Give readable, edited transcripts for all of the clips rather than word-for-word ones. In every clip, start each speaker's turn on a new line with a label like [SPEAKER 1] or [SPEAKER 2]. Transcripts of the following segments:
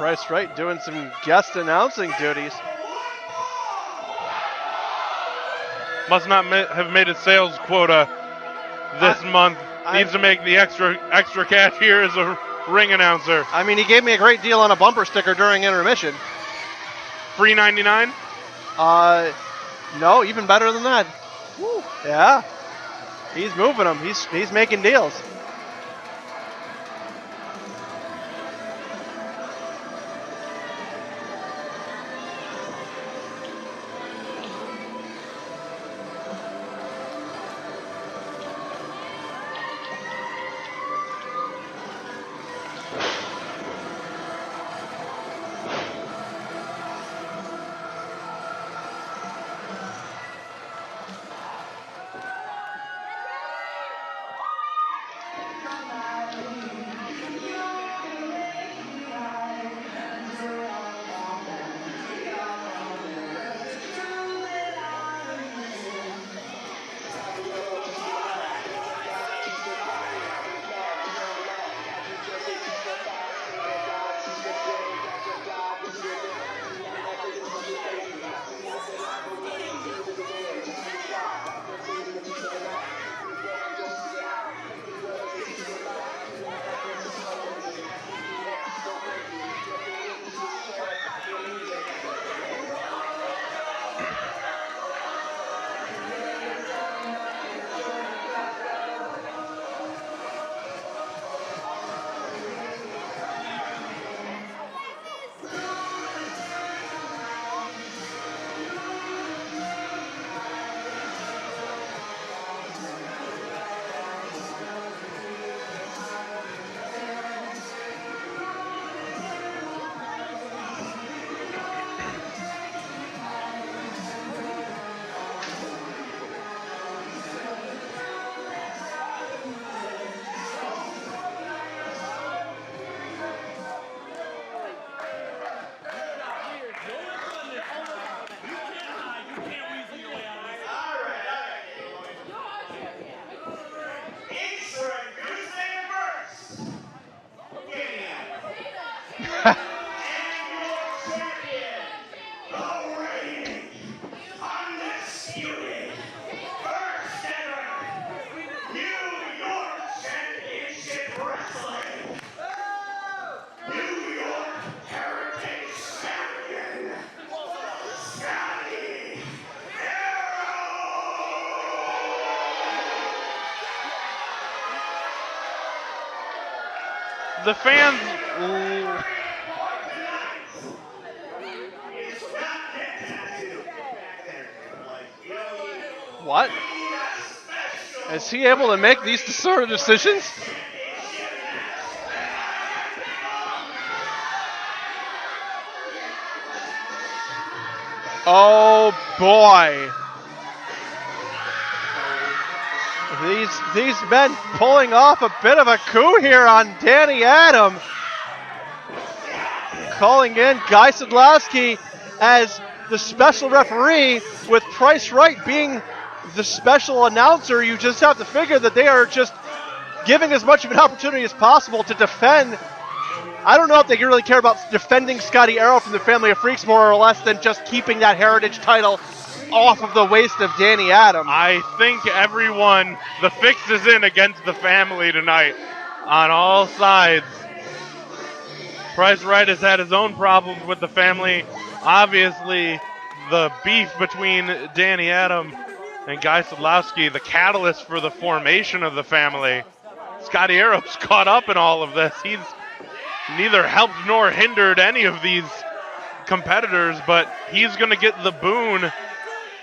[SPEAKER 1] Price Wright doing some guest announcing duties.
[SPEAKER 2] Must not have made his sales quota this month. Needs to make the extra cash here as a ring announcer.
[SPEAKER 1] I mean, he gave me a great deal on a bumper sticker during intermission.
[SPEAKER 2] Free 99?
[SPEAKER 1] No, even better than that. Woo. Yeah, he's moving them. He's making deals.
[SPEAKER 2] The fans.
[SPEAKER 1] What? Is he able to make these sort of decisions? Oh boy. These men pulling off a bit of a coup here on Danny Adam. Calling in Guy Sadlowski as the special referee, with Price Wright being the special announcer. You just have to figure that they are just giving as much of an opportunity as possible to defend. I don't know if they really care about defending Scotty Aero from the Family of Freaks more or less than just keeping that heritage title off of the waist of Danny Adam.
[SPEAKER 2] I think everyone, the fix is in against the family tonight on all sides. Price Wright has had his own problems with the family. Obviously, the beef between Danny Adam and Guy Sadlowski, the catalyst for the formation of the family. Scotty Aero's caught up in all of this. He's neither helped nor hindered any of these competitors, but he's going to get the boon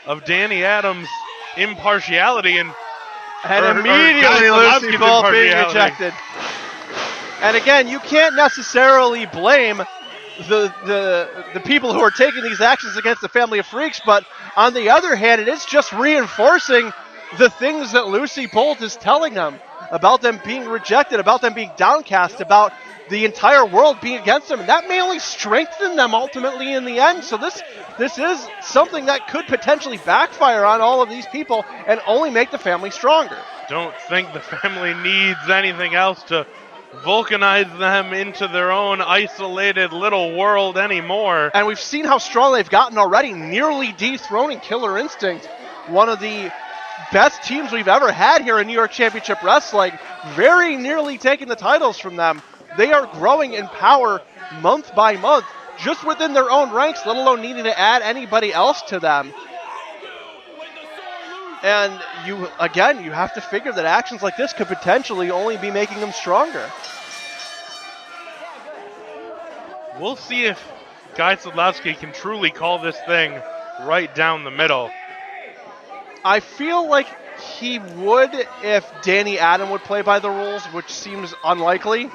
[SPEAKER 2] of Danny Adams' impartiality and
[SPEAKER 1] immediately Lucy Bolt being ejected. And again, you can't necessarily blame the people who are taking these actions against the Family of Freaks, but on the other hand, it is just reinforcing the things that Lucy Bolt is telling them about them being rejected, about them being downcast, about the entire world being against them, and that may only strengthen them ultimately in the end. So this is something that could potentially backfire on all of these people and only make the family stronger.
[SPEAKER 2] Don't think the family needs anything else to vulcanize them into their own isolated little world anymore.
[SPEAKER 1] And we've seen how strong they've gotten already, nearly dethroning Killer Instinct, one of the best teams we've ever had here in New York Championship Wrestling, very nearly taking the titles from them. They are growing in power month by month, just within their own ranks, let alone needing to add anybody else to them. And you have to figure that actions like this could potentially only be making them stronger.
[SPEAKER 2] We'll see if Guy Sadlowski can truly call this thing right down the middle.
[SPEAKER 1] I feel like he would if Danny Adam would play by the rules, which seems unlikely.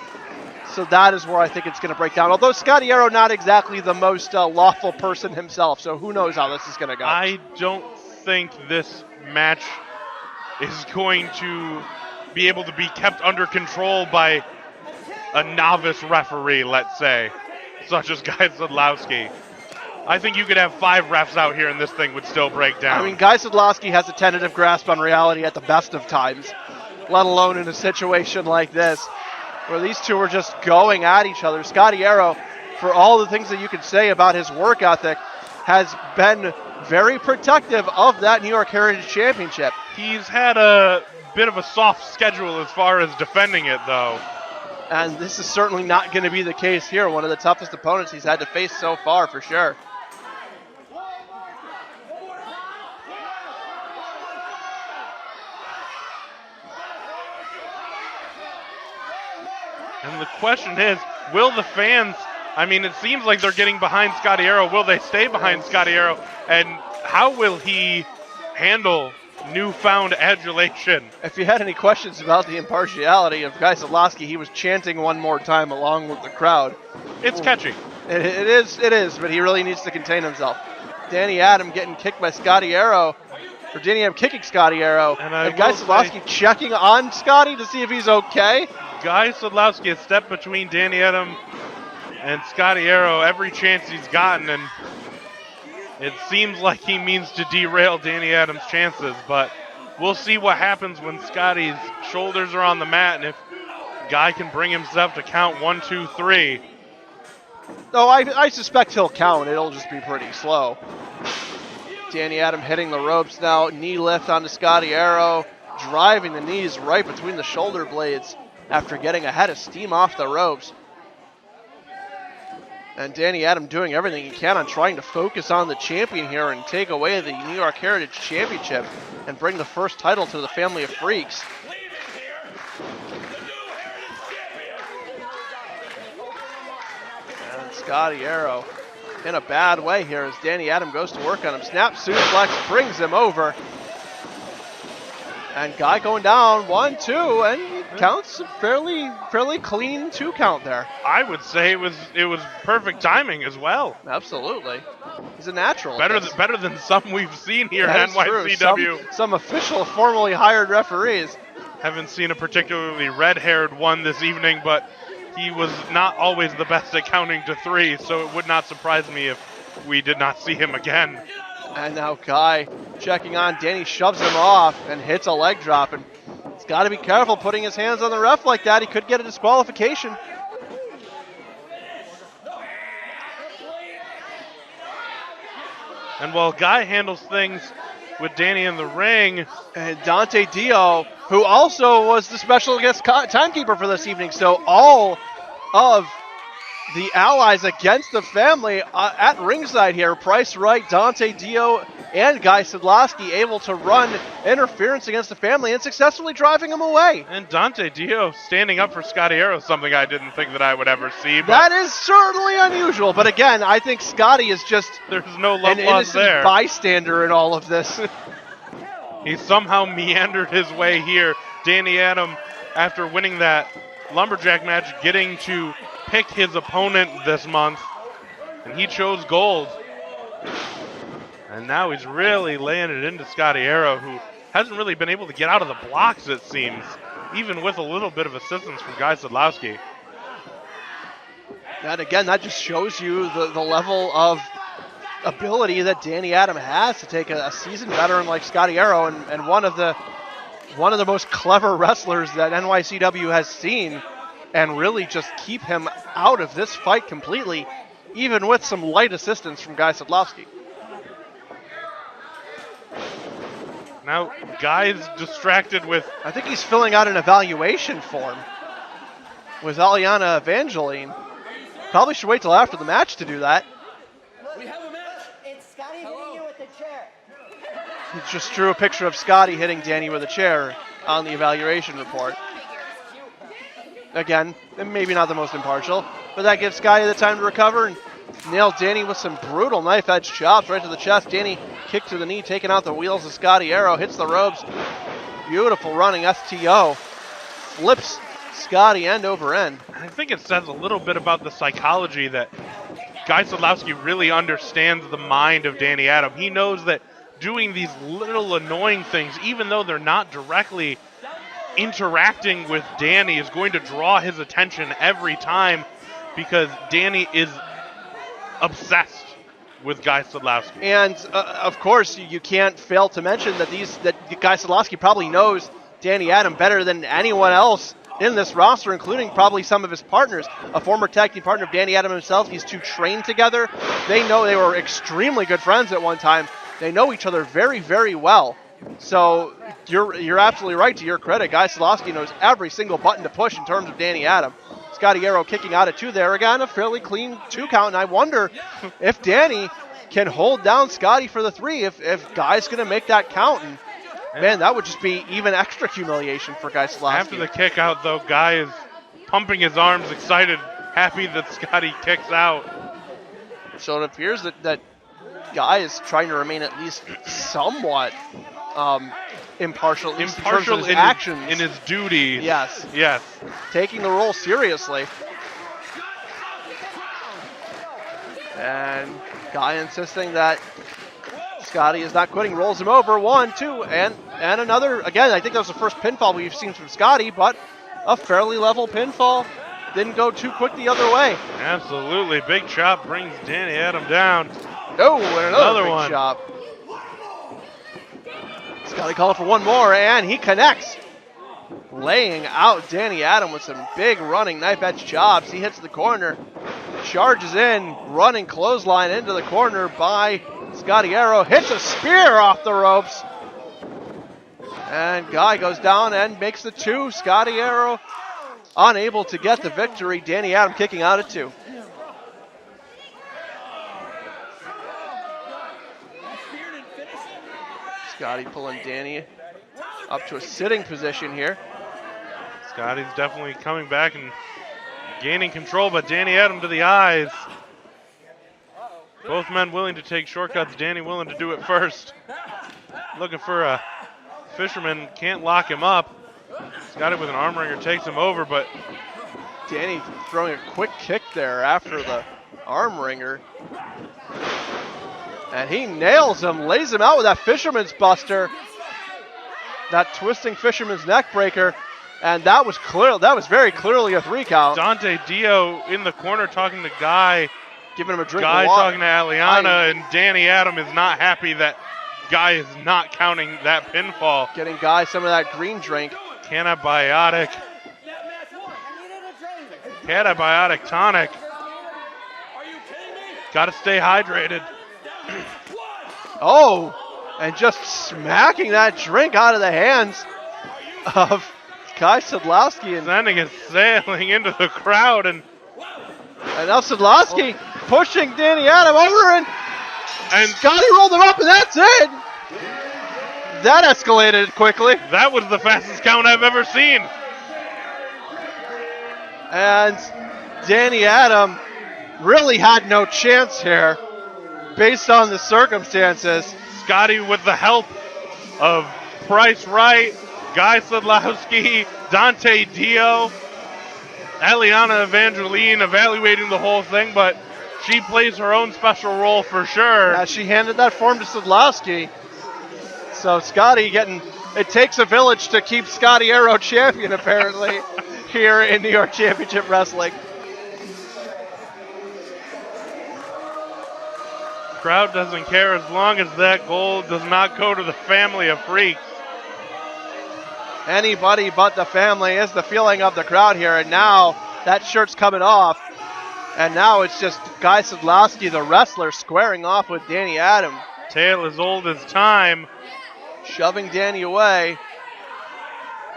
[SPEAKER 1] So that is where I think it's going to break down. Although Scotty Aero not exactly the most lawful person himself, so who knows how this is going to go.
[SPEAKER 2] I don't think this match is going to be able to be kept under control by a novice referee, let's say, such as Guy Sadlowski. I think you could have 5 refs out here and this thing would still break down.
[SPEAKER 1] I mean, Guy Sadlowski has a tentative grasp on reality at the best of times, let alone in a situation like this, where these two are just going at each other. Scotty Aero, for all the things that you could say about his work ethic, has been very protective of that New York Heritage Championship.
[SPEAKER 2] He's had a bit of a soft schedule as far as defending it, though.
[SPEAKER 1] And this is certainly not going to be the case here. One of the toughest opponents he's had to face so far, for sure.
[SPEAKER 2] And the question is, will the fans, I mean, it seems like they're getting behind Scotty Aero. Will they stay behind Scotty Aero? And how will he handle newfound adulation?
[SPEAKER 1] If you had any questions about the impartiality of Guy Sadlowski, he was chanting one more time along with the crowd.
[SPEAKER 2] It's catchy.
[SPEAKER 1] It is, but he really needs to contain himself. Danny Adam getting kicked by Scotty Aero, or Danny Adam kicking Scotty Aero, and Guy Sadlowski checking on Scotty to see if he's okay.
[SPEAKER 2] Guy Sadlowski has stepped between Danny Adam and Scotty Aero every chance he's gotten, and it seems like he means to derail Danny Adams' chances, but we'll see what happens when Scotty's shoulders are on the mat and if Guy can bring himself to count 1, 2, 3.
[SPEAKER 1] Oh, I suspect he'll count. It'll just be pretty slow. Danny Adam hitting the ropes now. Knee lift onto Scotty Aero, driving the knees right between the shoulder blades after getting a head of steam off the ropes. And Danny Adam doing everything he can on trying to focus on the champion here and take away the New York Heritage Championship and bring the first title to the family of freaks. And Scotty Aero in a bad way here as Danny Adam goes to work on him. Snap suplex brings him over. And Guy going down, 1, 2, and counts a fairly clean 2 count there.
[SPEAKER 2] I would say it was perfect timing as well.
[SPEAKER 1] Absolutely. He's a natural.
[SPEAKER 2] Better than some we've seen here at NYCW.
[SPEAKER 1] Some official, formally hired referees.
[SPEAKER 2] Haven't seen a particularly red-haired one this evening, but he was not always the best at counting to 3, so it would not surprise me if we did not see him again.
[SPEAKER 1] And now Guy checking on. Danny shoves him off and hits a leg drop. And he's got to be careful putting his hands on the ref like that. He could get a disqualification.
[SPEAKER 2] And while Guy handles things with Danny in the ring,
[SPEAKER 1] and Dante Dio, who also was the special guest timekeeper for this evening. So all of the allies against the family at ringside here. Price Wright, Dante Dio, and Guy Sadlowski able to run interference against the family and successfully driving him away.
[SPEAKER 2] And Dante Dio standing up for Scotty Aero, something I didn't think that I would ever see. But
[SPEAKER 1] that is certainly unusual. But again, I think Scotty is just
[SPEAKER 2] there's no love
[SPEAKER 1] an
[SPEAKER 2] lost there.
[SPEAKER 1] Innocent bystander in all of this.
[SPEAKER 2] He somehow meandered his way here. Danny Adam, after winning that lumberjack match, getting to pick his opponent this month, and he chose gold. And now he's really laying it into Scotty Aero, who hasn't really been able to get out of the blocks, it seems, even with a little bit of assistance from Guy Sadlowski.
[SPEAKER 1] And again, that just shows you the level of ability that Danny Adam has to take a seasoned veteran like Scotty Aero and one of the most clever wrestlers that NYCW has seen and really just keep him out of this fight completely, even with some light assistance from Guy Sadlowski.
[SPEAKER 2] Now, Guy's distracted with...
[SPEAKER 1] I think he's filling out an evaluation form with Aliana Evangeline. Probably should wait till after the match to do that.
[SPEAKER 3] We have a match. It's Scotty hitting you with the chair.
[SPEAKER 1] He just drew a picture of Scotty hitting Danny with a chair on the evaluation report. Again, maybe not the most impartial, but that gives Scotty the time to recover and nail Danny with some brutal knife edge chops right to the chest. Danny kick to the knee, taking out the wheels of Scotty Aero, hits the ropes. Beautiful running STO. Flips Scotty end over end.
[SPEAKER 2] I think it says a little bit about the psychology that Guy Sadlowski really understands the mind of Danny Adam. He knows that doing these little annoying things, even though they're not directly interacting with Danny, is going to draw his attention every time because Danny is obsessed with Guy Sadlowski.
[SPEAKER 1] And of course, you can't fail to mention that Guy Sadlowski probably knows Danny Adam better than anyone else in this roster, including probably some of his partners. A former tag team partner of Danny Adam himself. These two trained together. They know they were extremely good friends at one time. They know each other very, very well. So you're absolutely right, to your credit. Guy Sadlowski knows every single button to push in terms of Danny Adam. Scotty Aero kicking out at 2 there. Again, a fairly clean 2 count, and I wonder if Danny can hold down Scotty for the 3 if Guy's going to make that count. And man, that would just be even extra humiliation for Guy Sadlowski.
[SPEAKER 2] After the kick out, though, Guy is pumping his arms, excited, happy that Scotty kicks out.
[SPEAKER 1] So it appears that Guy is trying to remain at least somewhat impartial in terms of his actions.
[SPEAKER 2] In his duty.
[SPEAKER 1] Yes.
[SPEAKER 2] Yes.
[SPEAKER 1] Taking the role seriously. And Guy insisting that Scotty is not quitting, rolls him over. 1, 2, and another. Again, I think that was the first pinfall we've seen from Scotty, but a fairly level pinfall. Didn't go too quick the other way.
[SPEAKER 2] Absolutely. Big chop brings Danny Adam down.
[SPEAKER 1] Oh, and another big
[SPEAKER 2] one.
[SPEAKER 1] chop. Scotty calling for one more, and he connects. Laying out Danny Adam with some big running knife edge chops. He hits the corner, charges in, running clothesline into the corner by Scotty Aero. Hits a spear off the ropes. And Guy goes down and makes the 2. Scotty Aero unable to get the victory. Danny Adam kicking out at 2. Scotty pulling Danny up to a sitting position here.
[SPEAKER 2] Scotty's definitely coming back and gaining control, but Danny Adam to the eyes. Both men willing to take shortcuts. Danny willing to do it first. Looking for a fisherman, can't lock him up. Scotty with an arm wringer takes him over, but
[SPEAKER 1] Danny throwing a quick kick there after the arm wringer. And he nails him, lays him out with that fisherman's buster. That twisting fisherman's neck breaker. And that was clear. That was very clearly a 3 count.
[SPEAKER 2] Dante Dio in the corner talking to Guy.
[SPEAKER 1] Giving him a drink
[SPEAKER 2] Guy
[SPEAKER 1] of water.
[SPEAKER 2] talking to Aliana, and Danny Adam is not happy that Guy is not counting that pinfall.
[SPEAKER 1] Getting Guy some of that green drink.
[SPEAKER 2] Cantibiotic. Cantibiotic tonic. Got to stay hydrated.
[SPEAKER 1] Oh, and just smacking that drink out of the hands of Guy Sadlowski. And
[SPEAKER 2] Sending it sailing into the crowd. And
[SPEAKER 1] now Sadlowski pushing Danny Adam over, and Scotty rolled him up, and that's it. That escalated quickly.
[SPEAKER 2] That was the fastest count I've ever seen.
[SPEAKER 1] And Danny Adam really had no chance here based on the circumstances.
[SPEAKER 2] Scotty with the help of Price Wright, Guy Sadlowski, Dante Dio, Aliana Evangeline evaluating the whole thing, but she plays her own special role for sure.
[SPEAKER 1] Yeah, she handed that form to Sadlowski. So Scotty getting, it takes a village to keep Scotty Aero champion apparently here in New York Championship Wrestling.
[SPEAKER 2] Crowd doesn't care as long as that gold does not go to the family of freaks.
[SPEAKER 1] Anybody but the family is the feeling of the crowd here. And now that shirt's coming off. And now it's just Guy Sadlowski, the wrestler, squaring off with Danny Adam.
[SPEAKER 2] Tale as old as time.
[SPEAKER 1] Shoving Danny away.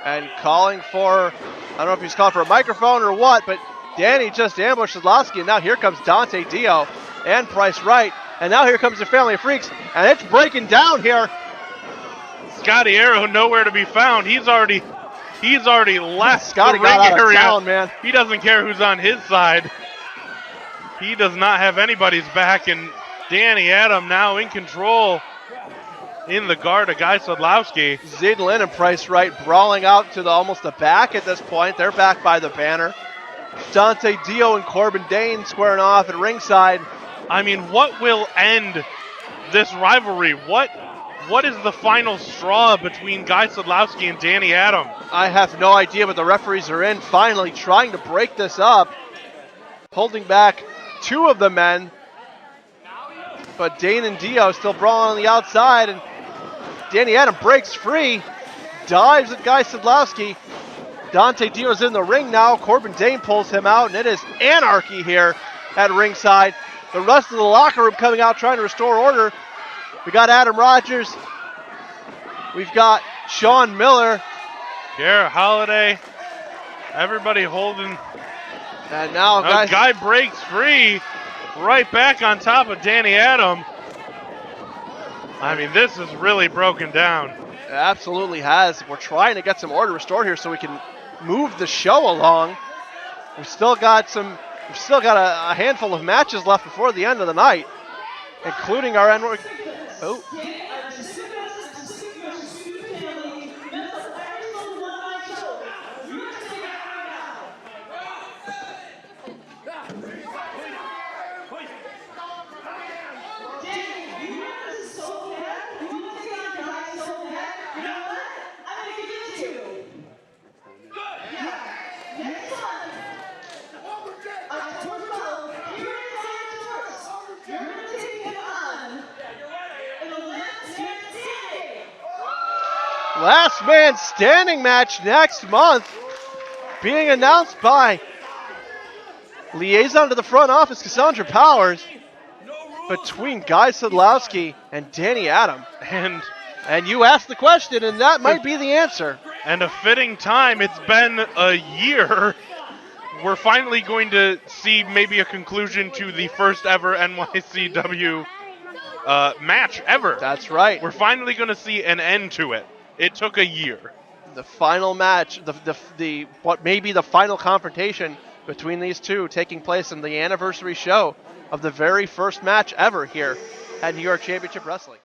[SPEAKER 1] And calling for, I don't know if he's calling for a microphone or what, but Danny just ambushed Sadlowski. And now here comes Dante Dio and Price Wright. And now here comes the Family of Freaks. And it's breaking down here.
[SPEAKER 2] Scotty Aero nowhere to be found. He's already left
[SPEAKER 1] Scotty
[SPEAKER 2] the ring
[SPEAKER 1] got out of
[SPEAKER 2] area.
[SPEAKER 1] town, man.
[SPEAKER 2] He doesn't care who's on his side. He does not have anybody's back, and Danny Adam now in control in the guard of Guy Sadlowski.
[SPEAKER 1] Zidlin and Price Wright brawling out to almost the back at this point. They're back by the banner. Dante Dio and Corbin Dane squaring off at ringside.
[SPEAKER 2] I mean, what will end this rivalry? What is the final straw between Guy Sadlowski and Danny Adam?
[SPEAKER 1] I have no idea, but the referees are in finally trying to break this up. Holding back two of the men. But Dane and Dio still brawling on the outside, and Danny Adam breaks free. Dives at Guy Sadlowski. Dante Dio's in the ring now. Corbin Dane pulls him out, and it is anarchy here at ringside. The rest of the locker room coming out trying to restore order. We got Adam Rogers. We've got Sean Miller.
[SPEAKER 2] Garrett Holiday. Everybody holding.
[SPEAKER 1] And now
[SPEAKER 2] Guy breaks free. Right back on top of Danny Adam. I mean, this is really broken down.
[SPEAKER 1] It absolutely has. We're trying to get some order restored here so we can move the show along. We've still got a handful of matches left before the end of the night, including our end. Oh. Last man standing match next month being announced by liaison to the front office Cassandra Powers between Guy Sadlowski and Danny Adam. And you asked the question, and that might be the answer.
[SPEAKER 2] And a fitting time. It's been a year. We're finally going to see maybe a conclusion to the first ever NYCW match ever.
[SPEAKER 1] That's right.
[SPEAKER 2] We're finally going to see an end to it. It took a year.
[SPEAKER 1] The final match, what may be the final confrontation between these two taking place in the anniversary show of the very first match ever here at New York Championship Wrestling.